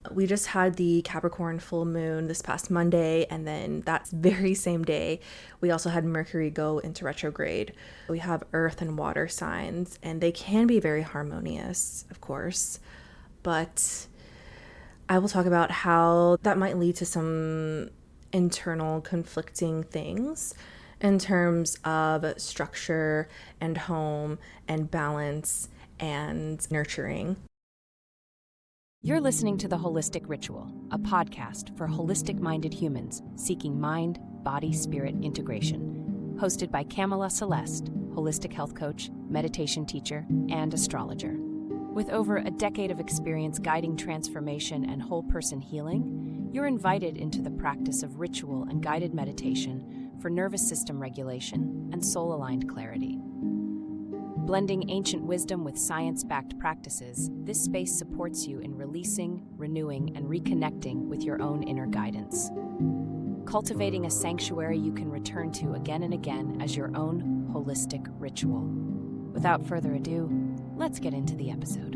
We just had the Capricorn full moon this past Monday, and then that very same day, we also had Mercury go into retrograde. We have earth and water signs, and they can be very harmonious, of course, but I will talk about how that might lead to some internal conflicting things in terms of structure and home and balance and nurturing. You're listening to The Holistic Ritual, a podcast for holistic-minded humans seeking mind, body, spirit integration. Hosted by Kamela Celeste, holistic health coach, meditation teacher, and astrologer. With over a decade of experience guiding transformation and whole person healing, you're invited into the practice of ritual and guided meditation for nervous system regulation and soul-aligned clarity. Blending ancient wisdom with science-backed practices, this space supports you in releasing, renewing, and reconnecting with your own inner guidance. Cultivating a sanctuary you can return to again and again as your own holistic ritual. Without further ado, let's get into the episode.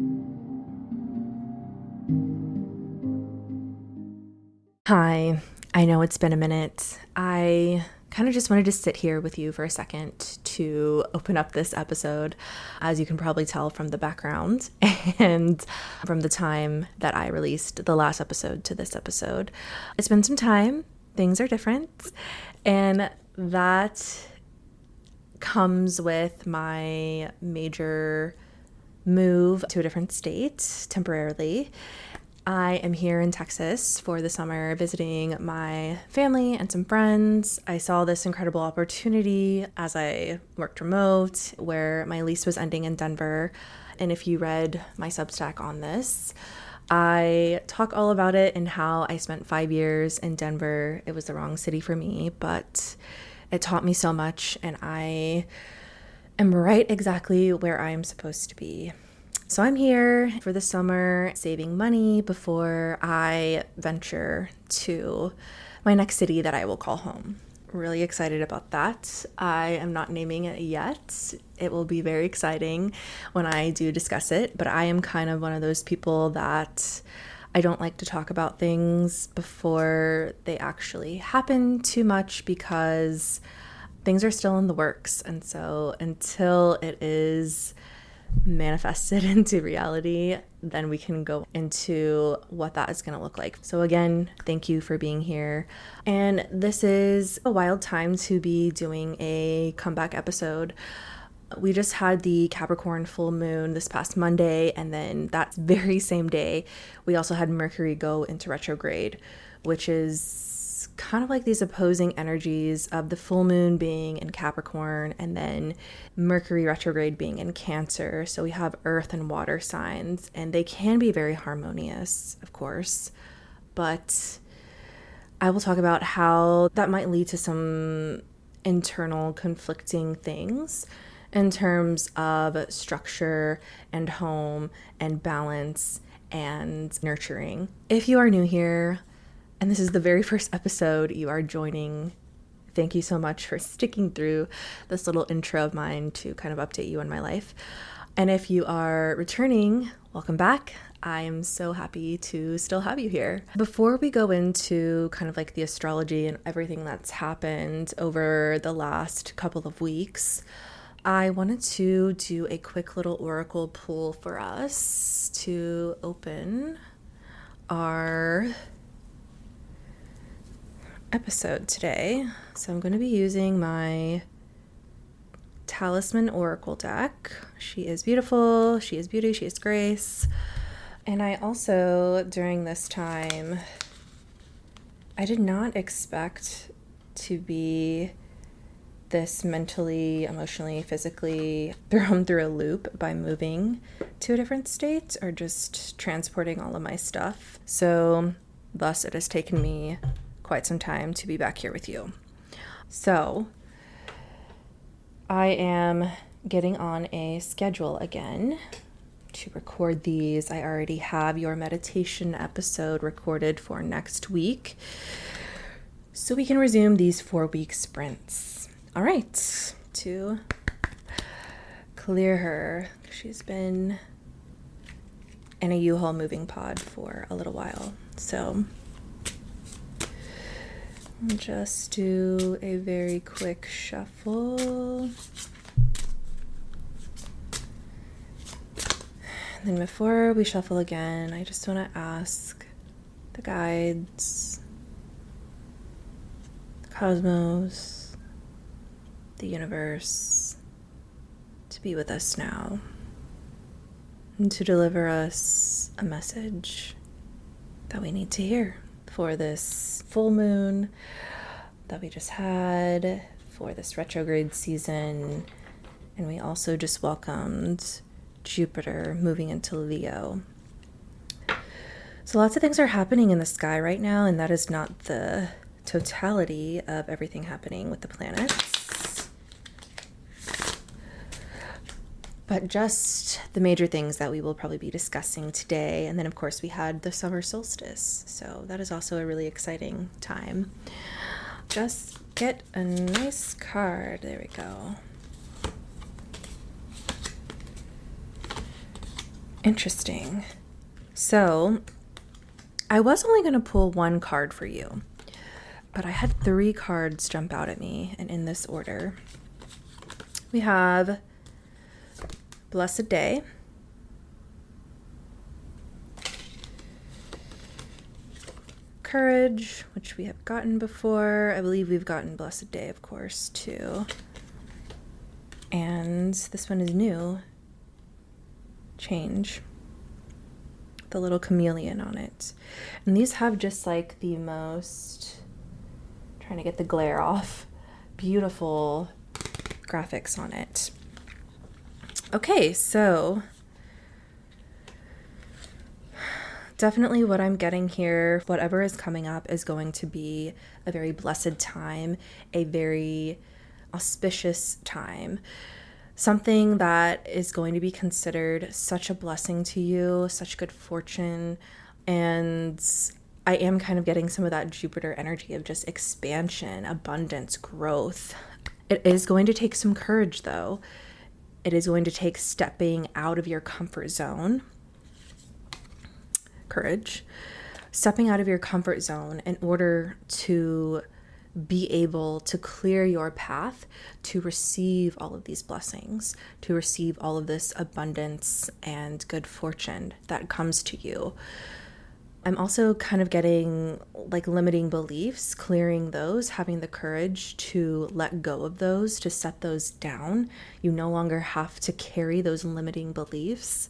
Hi, I know it's been a minute. I kind of just wanted to sit here with you for a second to open up this episode, as you can probably tell from the background and from the time that I released the last episode to this episode. It's been some time, things are different, and that comes with my major move to a different state temporarily. I am here in Texas for the summer visiting my family and some friends. I saw this incredible opportunity as I worked remote where my lease was ending in Denver. And if you read my Substack on this, I talk all about it and how I spent 5 years in Denver. It was the wrong city for me, but it taught me so much, and I am right exactly where I am supposed to be. So I'm here for the summer, saving money before I venture to my next city that I will call home. Really excited about that. I am not naming it yet. It will be very exciting when I do discuss it, but I am kind of one of those people that I don't like to talk about things before they actually happen too much, because things are still in the works. And so until it is manifested into reality, then we can go into what that is going to look like. So again, thank you for being here. And this is a wild time to be doing a comeback episode. We just had the Capricorn full moon this past Monday, and then that very same day, we also had Mercury go into retrograde, which is kind of like these opposing energies of the full moon being in Capricorn and then Mercury retrograde being in Cancer. So we have earth and water signs, and they can be very harmonious, of course, but I will talk about how that might lead to some internal conflicting things in terms of structure and home and balance and nurturing. If you are new here, and this is the very first episode you are joining, thank you so much for sticking through this little intro of mine to kind of update you on my life. And if you are returning, welcome back. I am so happy to still have you here. Before we go into kind of like the astrology and everything that's happened over the last couple of weeks, I wanted to do a quick little oracle pull for us to open our episode today. So I'm going to be using my Talisman Oracle deck. She is beautiful, she is beauty, she is grace. And I also, during this time, I did not expect to be this mentally, emotionally, physically thrown through a loop by moving to a different state or just transporting all of my stuff. So thus it has taken me quite some time to be back here with you. So I am getting on a schedule again to record these. I already have your meditation episode recorded for next week, so we can resume these 4-week sprints. All right, to clear her. She's been in a U-Haul moving pod for a little while. So just do a very quick shuffle. And then before we shuffle again, I just want to ask the guides, the cosmos, the universe to be with us now and to deliver us a message that we need to hear for this full moon that we just had, for this retrograde season. And we also just welcomed Jupiter moving into Leo. So lots of things are happening in the sky right now, and that is not the totality of everything happening with the planets, but just the major things that we will probably be discussing today. And then of course we had the summer solstice, so that is also a really exciting time. Just get a nice card. There we go. Interesting. So I was only going to pull one card for you, but I had 3 cards jump out at me, and in this order. We have Blessed Day, Courage, which we have gotten before. I believe we've gotten Blessed Day, of course, too. And this one is new. Change. The little chameleon on it. And these have just like the most, trying to get the glare off, beautiful graphics on it. Okay, so definitely what I'm getting here, whatever is coming up is going to be a very blessed time, a very auspicious time. Something that is going to be considered such a blessing to you, such good fortune. And I am kind of getting some of that Jupiter energy of just expansion, abundance, growth. It is going to take some courage, though. It is going to take stepping out of your comfort zone. Courage. Stepping out of your comfort zone in order to be able to clear your path to receive all of these blessings, to receive all of this abundance and good fortune that comes to you. I'm also kind of getting like limiting beliefs, clearing those, having the courage to let go of those, to set those down. You no longer have to carry those limiting beliefs,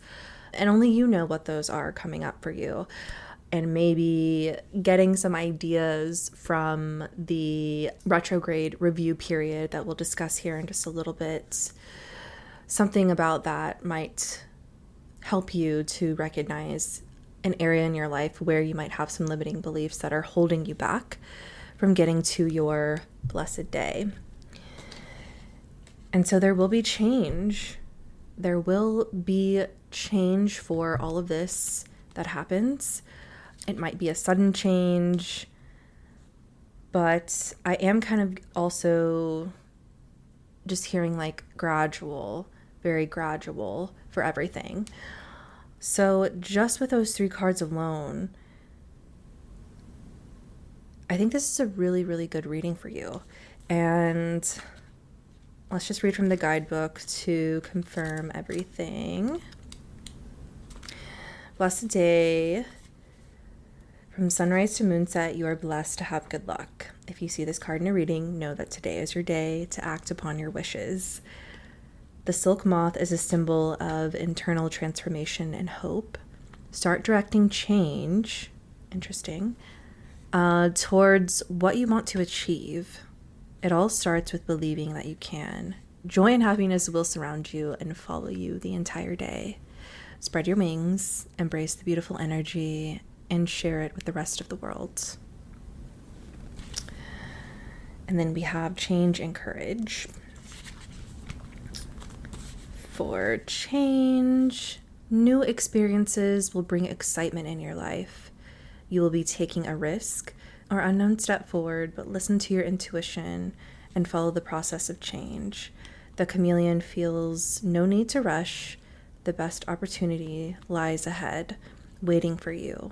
and only you know what those are coming up for you. And maybe getting some ideas from the retrograde review period that we'll discuss here in just a little bit. Something about that might help you to recognize an area in your life where you might have some limiting beliefs that are holding you back from getting to your blessed day. And so there will be change. There will be change for all of this that happens. It might be a sudden change, but I am kind of also just hearing like gradual, very gradual for everything. So just with those 3 cards alone, I think this is a really, really good reading for you. And let's just read from the guidebook to confirm everything. Blessed day. From sunrise to moonset, you are blessed to have good luck. If you see this card in a reading, know that today is your day to act upon your wishes. The silk moth is a symbol of internal transformation and hope. Start directing change, interesting, towards what you want to achieve. It all starts with believing that you can. Joy and happiness will surround you and follow you the entire day. Spread your wings, embrace the beautiful energy, and share it with the rest of the world. And then we have change and courage. For change, new experiences will bring excitement in your life. You will be taking a risk or unknown step forward, but listen to your intuition and follow the process of change. The chameleon feels no need to rush. The best opportunity lies ahead, waiting for you.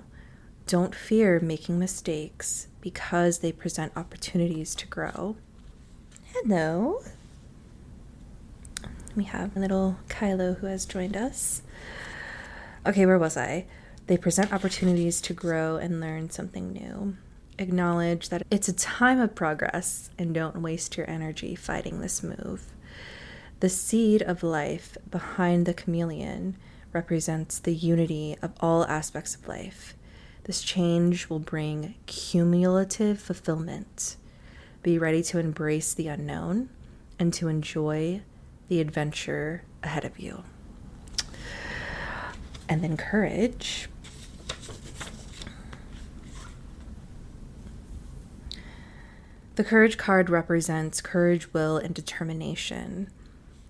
Don't fear making mistakes because they present opportunities to grow. Hello. We have a little Kylo who has joined us. Okay, where was I? They present opportunities to grow and learn something new. Acknowledge that it's a time of progress and don't waste your energy fighting this move. The seed of life behind the chameleon represents the unity of all aspects of life. This change will bring cumulative fulfillment. Be ready to embrace the unknown and to enjoy the adventure ahead of you. And then courage. The courage card represents courage, will, and determination.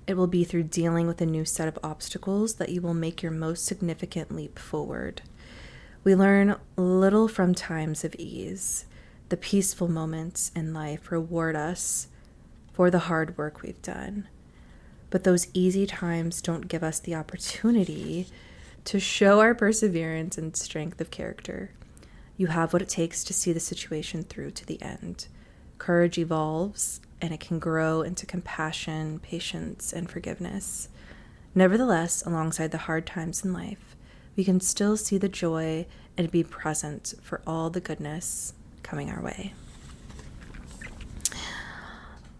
It will be through dealing with a new set of obstacles that you will make your most significant leap forward. We learn little from times of ease. The peaceful moments in life reward us for the hard work we've done. But those easy times don't give us the opportunity to show our perseverance and strength of character. You have what it takes to see the situation through to the end. Courage evolves, and it can grow into compassion, patience, and forgiveness. Nevertheless, alongside the hard times in life, we can still see the joy and be present for all the goodness coming our way.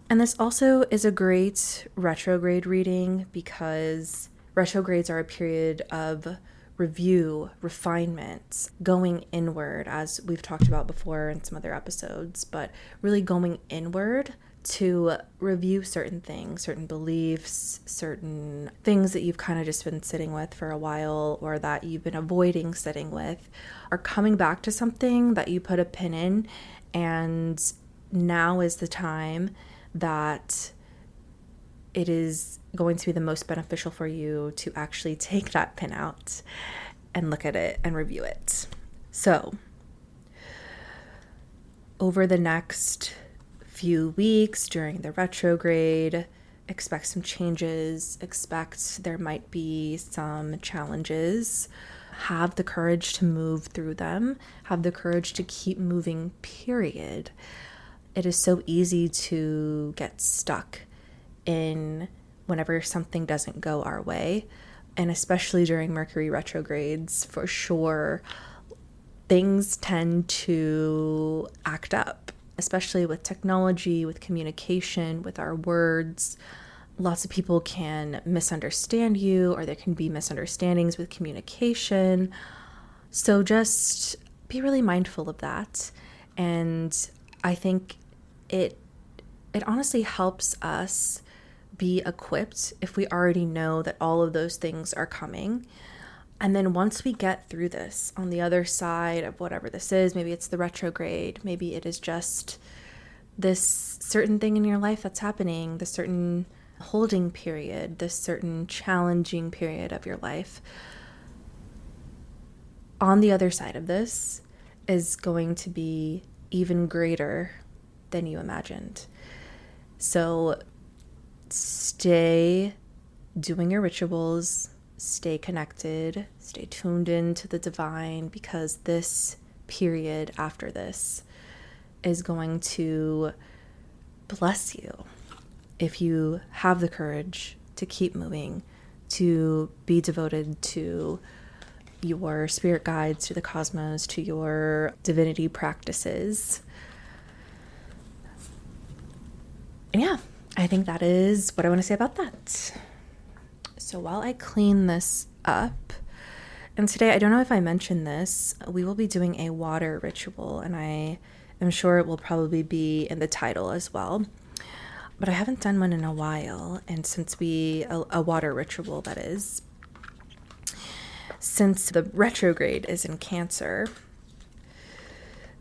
And this also is a great retrograde reading because retrogrades are a period of review, refinement, going inward, as we've talked about before in some other episodes, but really going inward to review certain things, certain beliefs, certain things that you've kind of just been sitting with for a while or that you've been avoiding sitting with, are coming back to something that you put a pin in, and now is the time that it is going to be the most beneficial for you to actually take that pin out and look at it and review it. So, over the next few weeks during the retrograde, expect some changes, expect there might be some challenges. Have the courage to move through them, have the courage to keep moving, period. It is so easy to get stuck in whenever something doesn't go our way, and especially during Mercury retrogrades, for sure, things tend to act up, especially with technology, with communication, with our words. Lots of people can misunderstand you, or there can be misunderstandings with communication. So just be really mindful of that. And I think it honestly helps us be equipped if we already know that all of those things are coming. And then once we get through this, on the other side of whatever this is, maybe it's the retrograde, maybe it is just this certain thing in your life that's happening, this certain holding period, this certain challenging period of your life. On the other side of this is going to be even greater than you imagined. So stay doing your rituals, stay connected, stay tuned into the divine, because this period after this is going to bless you if you have the courage to keep moving, to be devoted to your spirit guides, to the cosmos, to your divinity practices. And yeah, I think that is what I want to say about that. So while I clean this up, and today, I don't know if I mentioned this, we will be doing a water ritual, and I am sure it will probably be in the title as well. But I haven't done one in a while, and a water ritual, that is. Since the retrograde is in Cancer,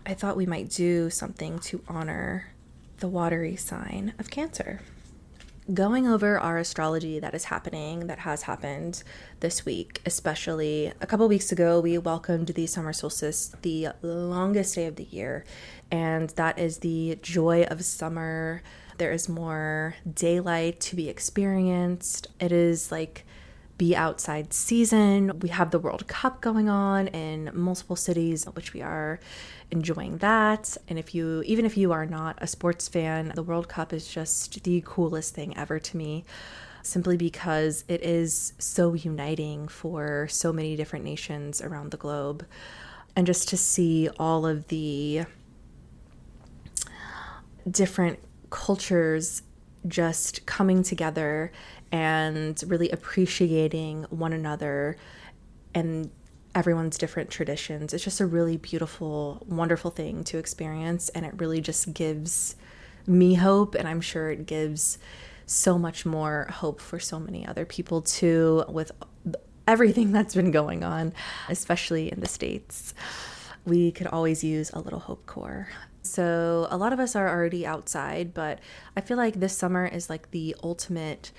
I thought we might do something to honor the watery sign of Cancer. Going over our astrology that has happened this week, especially a couple weeks ago, we welcomed the summer solstice, the longest day of the year, and that is the joy of summer. There is more daylight to be experienced. It is like be outside season. We have the World Cup going on in multiple cities, which we are enjoying that. And even if you are not a sports fan, the World Cup is just the coolest thing ever to me, simply because it is so uniting for so many different nations around the globe. And just to see all of the different cultures just coming together and really appreciating one another and everyone's different traditions. It's just a really beautiful, wonderful thing to experience. And it really just gives me hope. And I'm sure it gives so much more hope for so many other people too, with everything that's been going on, especially in the States. We could always use a little hope core. So a lot of us are already outside, but I feel like this summer is like the ultimate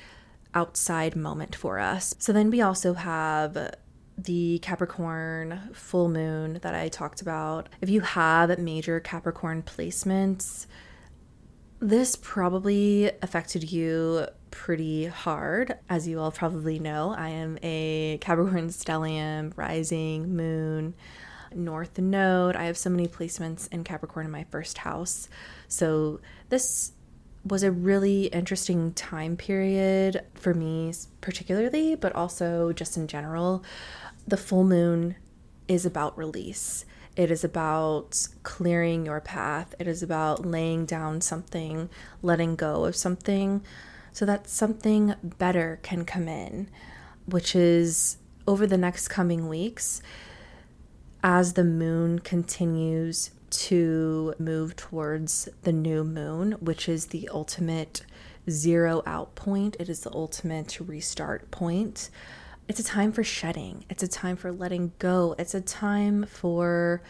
outside moment for us. So then we also have the Capricorn full moon that I talked about. If you have major Capricorn placements, this probably affected you pretty hard. As you all probably know, I am a Capricorn stellium, rising, moon, North Node. I have so many placements in Capricorn in my first house. So this was a really interesting time period for me particularly, but also just in general. The full moon is about release. It is about clearing your path. It is about laying down something, letting go of something so that something better can come in, which is over the next coming weeks as the moon continues to move towards the new moon, which is the ultimate zero out point. It is the ultimate restart point. It's a time for shedding. It's a time for letting go. It's a time for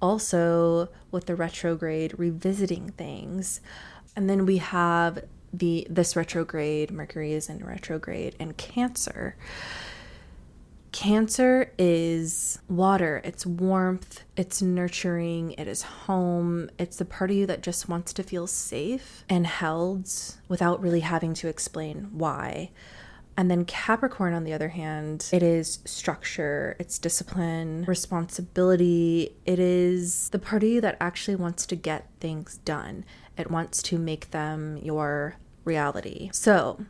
also, with the retrograde, revisiting things. And then we have this retrograde. Mercury is in retrograde in Cancer. Cancer is water, it's warmth, it's nurturing, it is home. It's the part of you that just wants to feel safe and held without really having to explain why. And then Capricorn, on the other hand, it is structure, it's discipline, responsibility. It is the part of you that actually wants to get things done. It wants to make them your reality. So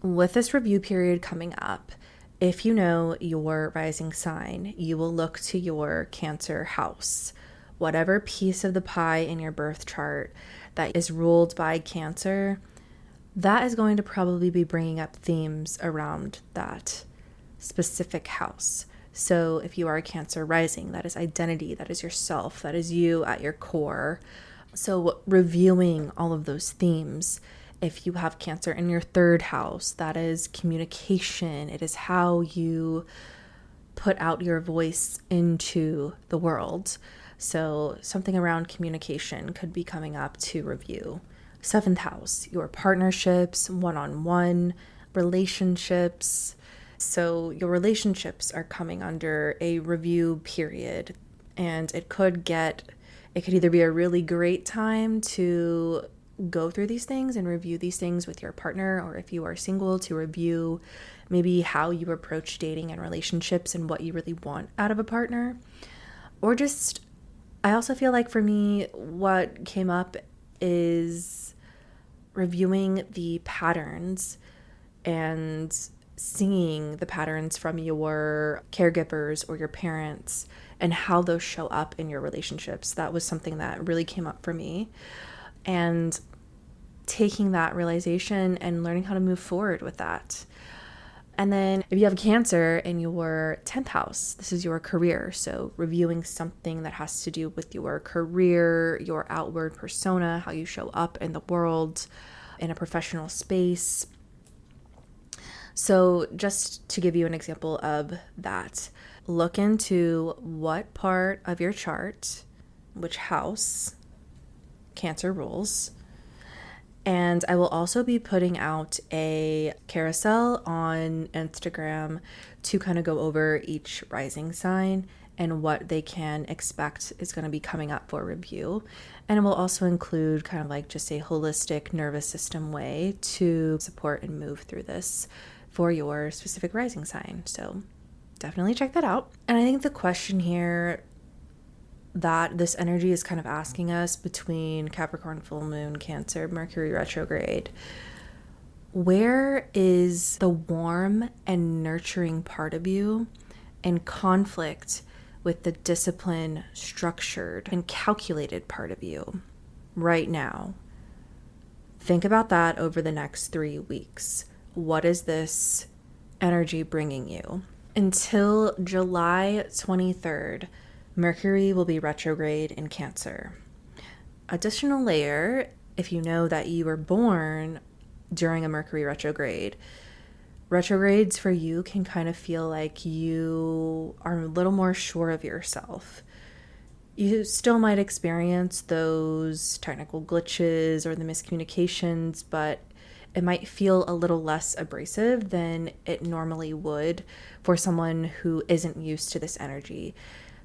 with this review period coming up, if you know your rising sign, you will look to your Cancer house. Whatever piece of the pie in your birth chart that is ruled by Cancer, that is going to probably be bringing up themes around that specific house. So if you are a Cancer rising, that is identity, that is yourself, that is you at your core. So reviewing all of those themes. If you have Cancer in your third house, that is communication. It is how you put out your voice into the world. So something around communication could be coming up to review. Seventh house, your partnerships, one-on-one relationships. So your relationships are coming under a review period, and it could either be a really great time to go through these things and review these things with your partner, or if you are single, to review maybe how you approach dating and relationships and what you really want out of a partner. Or just, I also feel like for me, what came up is reviewing the patterns and seeing the patterns from your caregivers or your parents and how those show up in your relationships. That was something that really came up for me. And taking that realization and learning how to move forward with that. And then if you have Cancer in your 10th house, this is your career. So reviewing something that has to do with your career, your outward persona, how you show up in the world, in a professional space. So just to give you an example of that, look into what part of your chart, which house Cancer rules. And I will also be putting out a carousel on Instagram to kind of go over each rising sign and what they can expect is going to be coming up for review. And it will also include kind of like just a holistic nervous system way to support and move through this for your specific rising sign. So definitely check that out. And I think the question here that this energy is kind of asking us between Capricorn, full moon, Cancer, Mercury retrograde, where is the warm and nurturing part of you in conflict with the disciplined, structured, and calculated part of you right now? Think about that over the next 3 weeks. What is this energy bringing you? Until July 23rd, Mercury will be retrograde in Cancer. Additional layer, if you know that you were born during a Mercury retrograde, retrogrades for you can kind of feel like you are a little more sure of yourself. You still might experience those technical glitches or the miscommunications, but it might feel a little less abrasive than it normally would for someone who isn't used to this energy,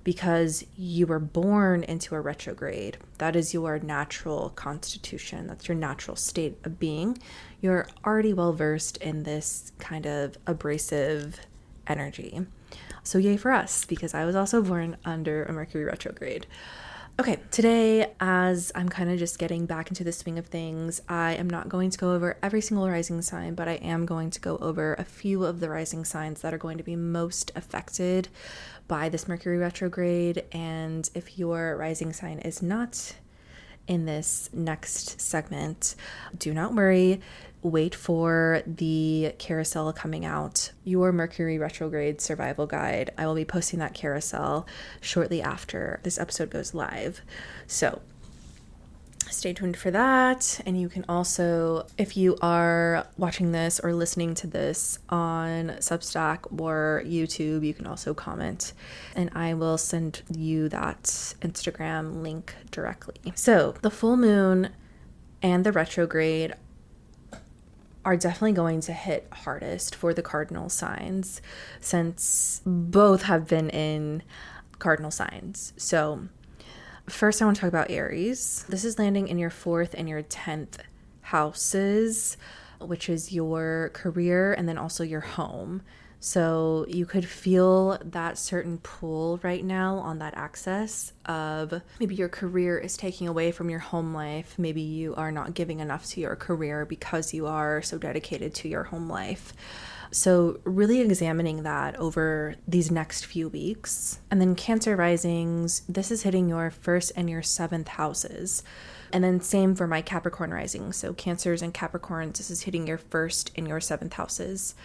because you were born into a retrograde. That is your natural constitution. That's your natural state of being. You're already well versed in this kind of abrasive energy. So yay for us, because I was also born under a Mercury retrograde. Okay, today, as I'm kind of just getting back into the swing of things, I am not going to go over every single rising sign, but I am going to go over a few of the rising signs that are going to be most affected by this Mercury retrograde. And if your rising sign is not in this next segment, do not worry. Wait for the carousel coming out, your Mercury retrograde survival guide. I will be posting that carousel shortly after this episode goes live. So stay tuned for that. And you can also, if you are watching this or listening to this on Substack or YouTube, you can also comment and I will send you that Instagram link directly. So the full moon and the retrograde are definitely going to hit hardest for the cardinal signs, since both have been in cardinal signs. So first I want to talk about Aries. This is landing in your 4th and your 10th houses, which is your career and then also your home. So you could feel that certain pull right now on that axis of maybe your career is taking away from your home life. Maybe you are not giving enough to your career because you are so dedicated to your home life. So really examining that over these next few weeks. And then Cancer risings, this is hitting your 1st and your 7th houses. And then same for my Capricorn rising. So Cancers and Capricorns, this is hitting your 1st and your 7th houses.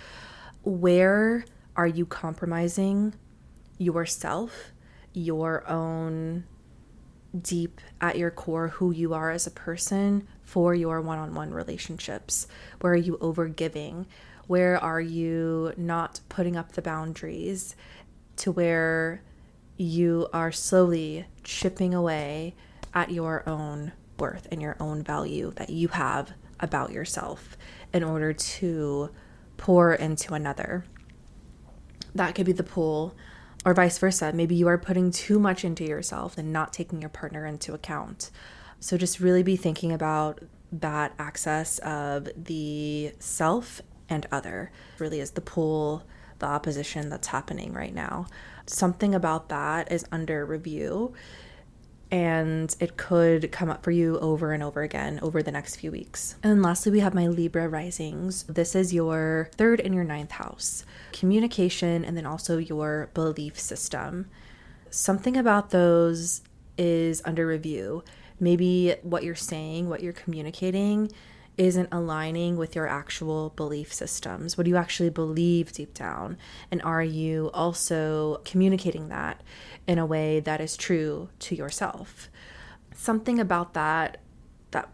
Where are you compromising yourself, your own deep at your core, who you are as a person for your one-on-one relationships? Where are you overgiving? Where are you not putting up the boundaries to where you are slowly chipping away at your own worth and your own value that you have about yourself in order to pour into another? That could be the pull, or vice versa. Maybe you are putting too much into yourself and not taking your partner into account. So just really be thinking about that access of the self and other. Really is the pull, the opposition that's happening right now. Something about that is under review, and it could come up for you over and over again over the next few weeks. And then lastly, we have my Libra risings. This is your 3rd and your 9th house. Communication, and then also your belief system. Something about those is under review. Maybe what you're saying, what you're communicating isn't aligning with your actual belief systems. What do you actually believe deep down? And are you also communicating that in a way that is true to yourself? Something about that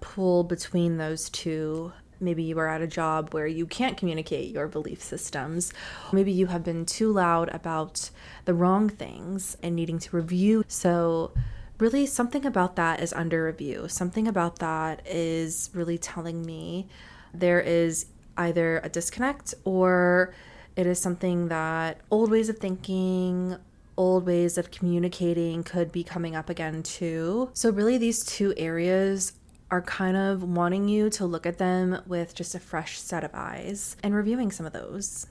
pull between those two. Maybe you are at a job where you can't communicate your belief systems. Maybe you have been too loud about the wrong things and needing to review. So really something about that is under review. Something about that is really telling me there is either a disconnect, or it is something that old ways of thinking, old ways of communicating could be coming up again too. So really these two areas are kind of wanting you to look at them with just a fresh set of eyes and reviewing some of those.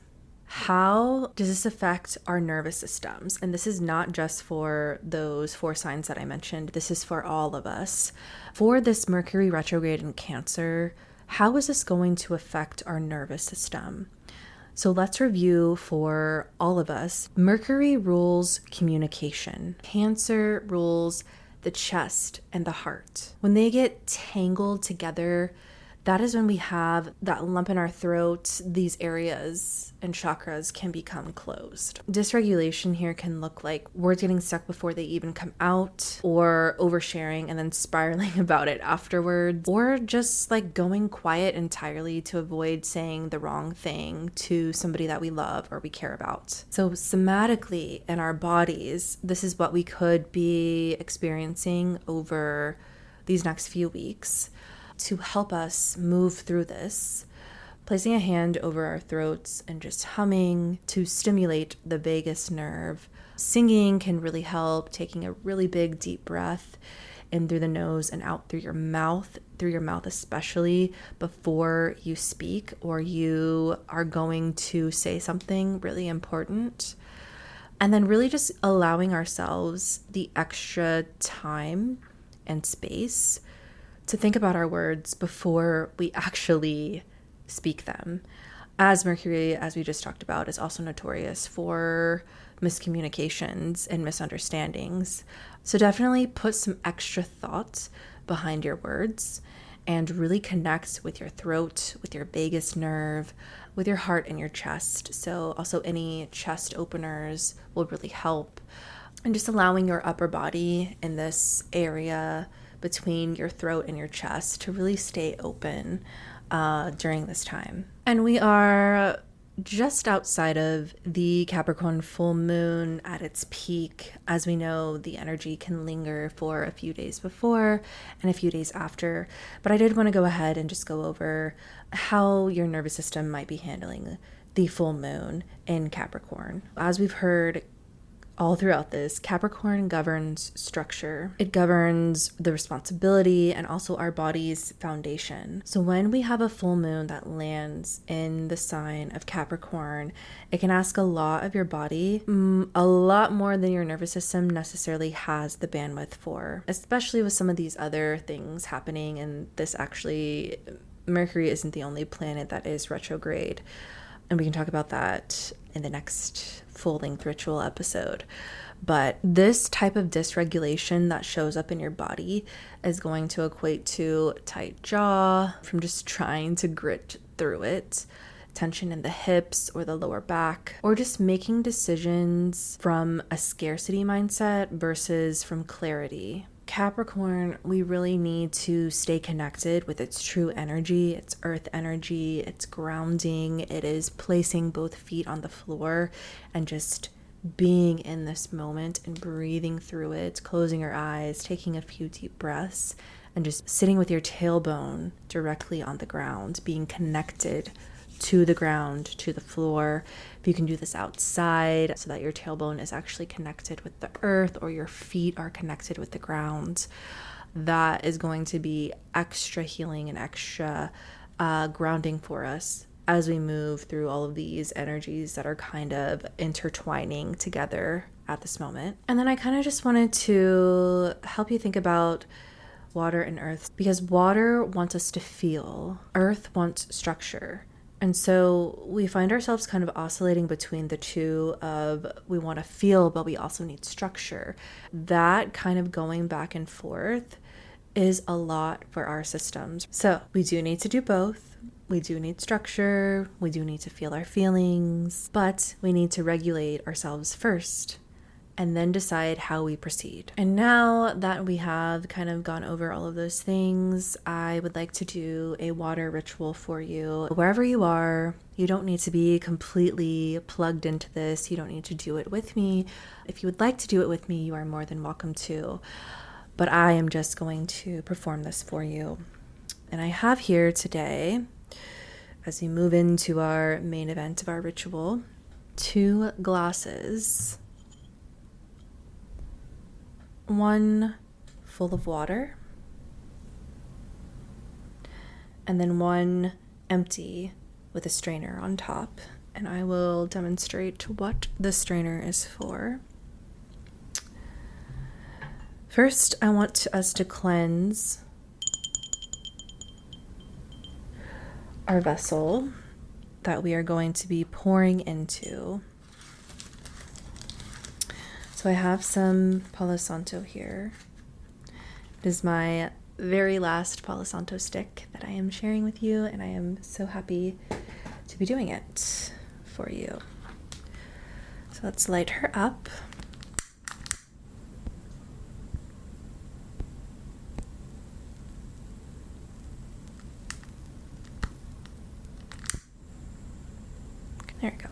How does this affect our nervous systems? And this is not just for those 4 signs that I mentioned. This is for all of us. For this Mercury retrograde in Cancer, how is this going to affect our nervous system? So let's review for all of us. Mercury rules communication. Cancer rules the chest and the heart. When they get tangled together, that is when we have that lump in our throat. These areas and chakras can become closed. Dysregulation here can look like words getting stuck before they even come out, or oversharing and then spiraling about it afterwards, or just like going quiet entirely to avoid saying the wrong thing to somebody that we love or we care about. So somatically in our bodies, this is what we could be experiencing over these next few weeks. To help us move through this, placing a hand over our throats and just humming to stimulate the vagus nerve. Singing can really help, taking a really big deep breath in through the nose and out through your mouth especially before you speak or you are going to say something really important. And then really just allowing ourselves the extra time and space to think about our words before we actually speak them. As Mercury, as we just talked about, is also notorious for miscommunications and misunderstandings. So definitely put some extra thought behind your words and really connect with your throat, with your vagus nerve, with your heart and your chest. So also any chest openers will really help. And just allowing your upper body in this area between your throat and your chest to really stay open during this time. And we are just outside of the Capricorn full moon at its peak. As we know, the energy can linger for a few days before and a few days after. But I did want to go ahead and just go over how your nervous system might be handling the full moon in Capricorn. As we've heard all throughout this, Capricorn governs structure. It governs the responsibility and also our body's foundation. So when we have a full moon that lands in the sign of Capricorn, it can ask a lot of your body, a lot more than your nervous system necessarily has the bandwidth for, especially with some of these other things happening. And this actually, Mercury isn't the only planet that is retrograde. And we can talk about that in the next full-length ritual episode. But this type of dysregulation that shows up in your body is going to equate to tight jaw from just trying to grit through it, tension in the hips or the lower back, or just making decisions from a scarcity mindset versus from clarity. Capricorn, we really need to stay connected with its true energy, its earth energy, its grounding. It is placing both feet on the floor and just being in this moment and breathing through it, closing your eyes, taking a few deep breaths, and just sitting with your tailbone directly on the ground, being connected to the ground, to the floor. If you can do this outside so that your tailbone is actually connected with the earth or your feet are connected with the ground, that is going to be extra healing and extra grounding for us as we move through all of these energies that are kind of intertwining together at this moment. And then I kind of just wanted to help you think about water and earth, because water wants us to feel, earth wants structure. And so we find ourselves kind of oscillating between the two of we want to feel, but we also need structure. That kind of going back and forth is a lot for our systems. So we do need to do both. We do need structure. We do need to feel our feelings, but we need to regulate ourselves first and then decide how we proceed. And now that we have kind of gone over all of those things, I would like to do a water ritual for you. Wherever you are, you don't need to be completely plugged into this. You don't need to do it with me. If you would like to do it with me, you are more than welcome to. But I am just going to perform this for you. And I have here today, as we move into our main event of our ritual, 2 glasses. One full of water and then one empty with a strainer on top. And I will demonstrate what the strainer is for. First, I want us to cleanse our vessel that we are going to be pouring into. So I have some Palo Santo here. It is my very last Palo Santo stick that I am sharing with you, and I am so happy to be doing it for you. So let's light her up. There we go.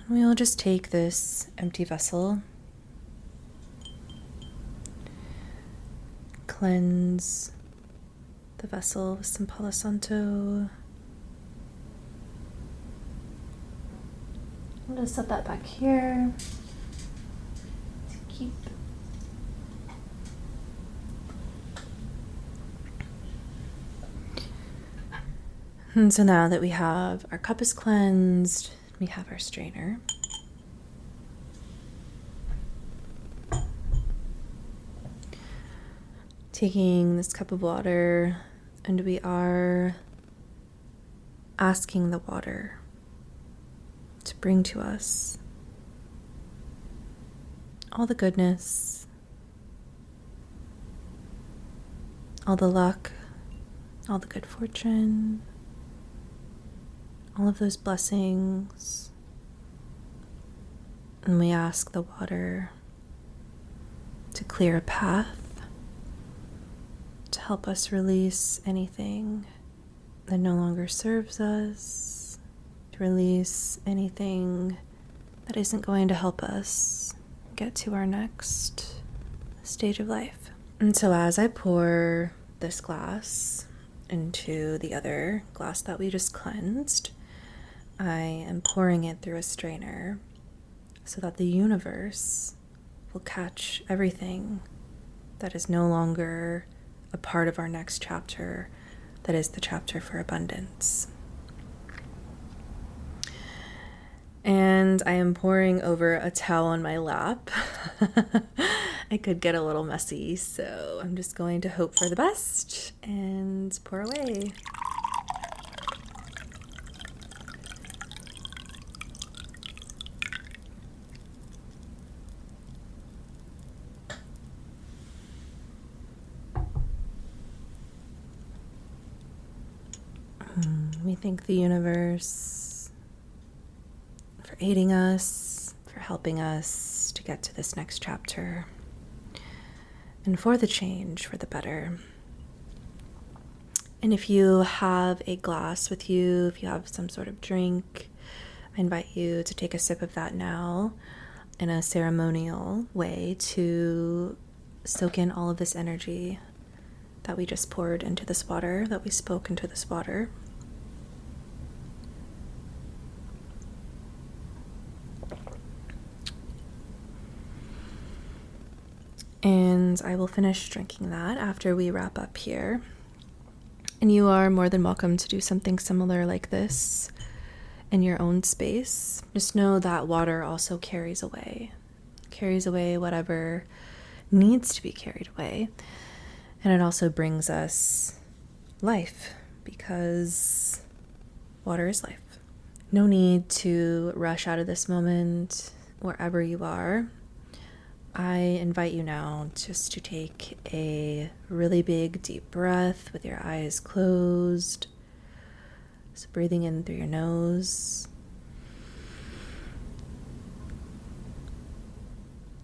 And we'll just take this empty vessel, cleanse the vessel with some Palo Santo. I'm going to set that back here to keep. And so now that we have our cup is cleansed, we have our strainer. Taking this cup of water, and we are asking the water to bring to us all the goodness, all the luck, all the good fortune, all of those blessings. And we ask the water to clear a path, to help us release anything that no longer serves us, to release anything that isn't going to help us get to our next stage of life. And so as I pour this glass into the other glass that we just cleansed, I am pouring it through a strainer so that the universe will catch everything that is no longer a part of our next chapter, that is the chapter for abundance. And I am pouring over a towel on my lap. It could get a little messy, so I'm just going to hope for the best and pour away. We thank the universe for aiding us, for helping us to get to this next chapter, and for the change for the better. And if you have a glass with you, if you have some sort of drink, I invite you to take a sip of that now in a ceremonial way to soak in all of this energy that we just poured into this water, that we spoke into this water. And I will finish drinking that after we wrap up here. And you are more than welcome to do something similar like this in your own space. Just know that water also carries away whatever needs to be carried away. And it also brings us life, because water is life. No need to rush out of this moment wherever you are. I invite you now just to take a really big, deep breath with your eyes closed. So breathing in through your nose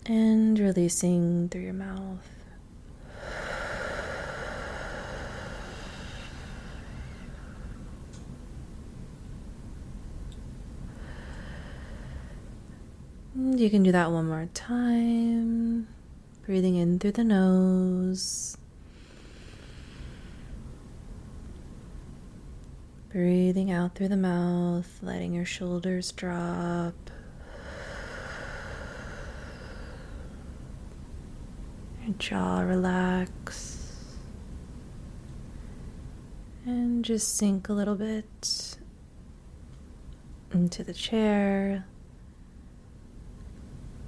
and releasing through your mouth. You can do that one more time. Breathing in through the nose. Breathing out through the mouth, letting your shoulders drop. your jaw relax. And just sink a little bit into the chair,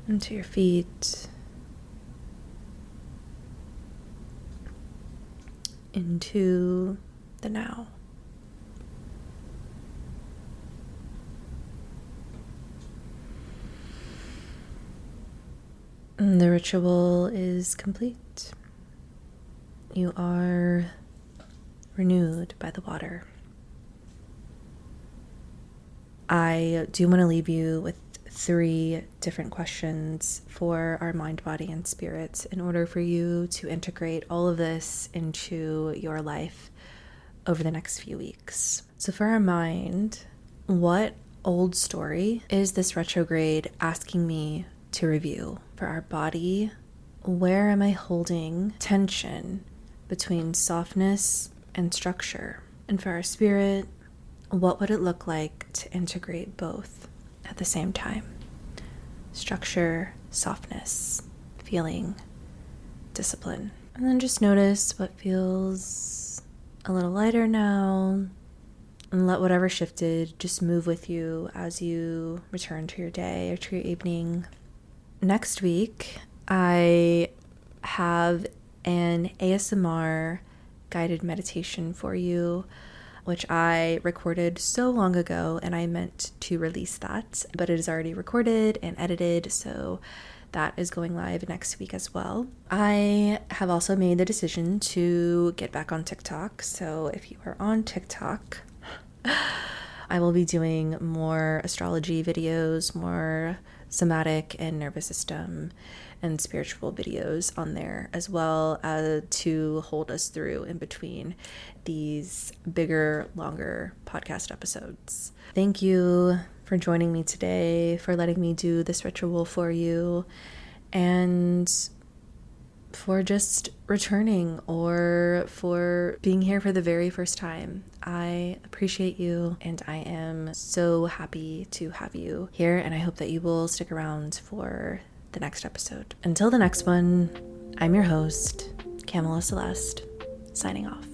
into your feet, into the now. And the ritual is complete. You are renewed by the water. I do want to leave you with 3 different questions for our mind, body, and spirit in order for you to integrate all of this into your life over the next few weeks. So for our mind, what old story is this retrograde asking me to review? For our body, where am I holding tension between softness and structure? And for our spirit, what would it look like to integrate both at the same time? Structure, softness, feeling, discipline. And then just notice what feels a little lighter now, and let whatever shifted just move with you as you return to your day or to your evening. Next week, I have an ASMR guided meditation for you, which I recorded so long ago, and I meant to release that, but it is already recorded and edited, so that is going live next week as well. I have also made the decision to get back on TikTok, so if you are on TikTok, I will be doing more astrology videos, more somatic and nervous system and spiritual videos on there, as well as to hold us through in between these bigger, longer podcast episodes. Thank you for joining me today, for letting me do this ritual for you, and for just returning or for being here for the very first time. I appreciate you, and I am so happy to have you here, and I hope that you will stick around for the next episode. Until the next one, I'm your host, Kamela Celeste, signing off.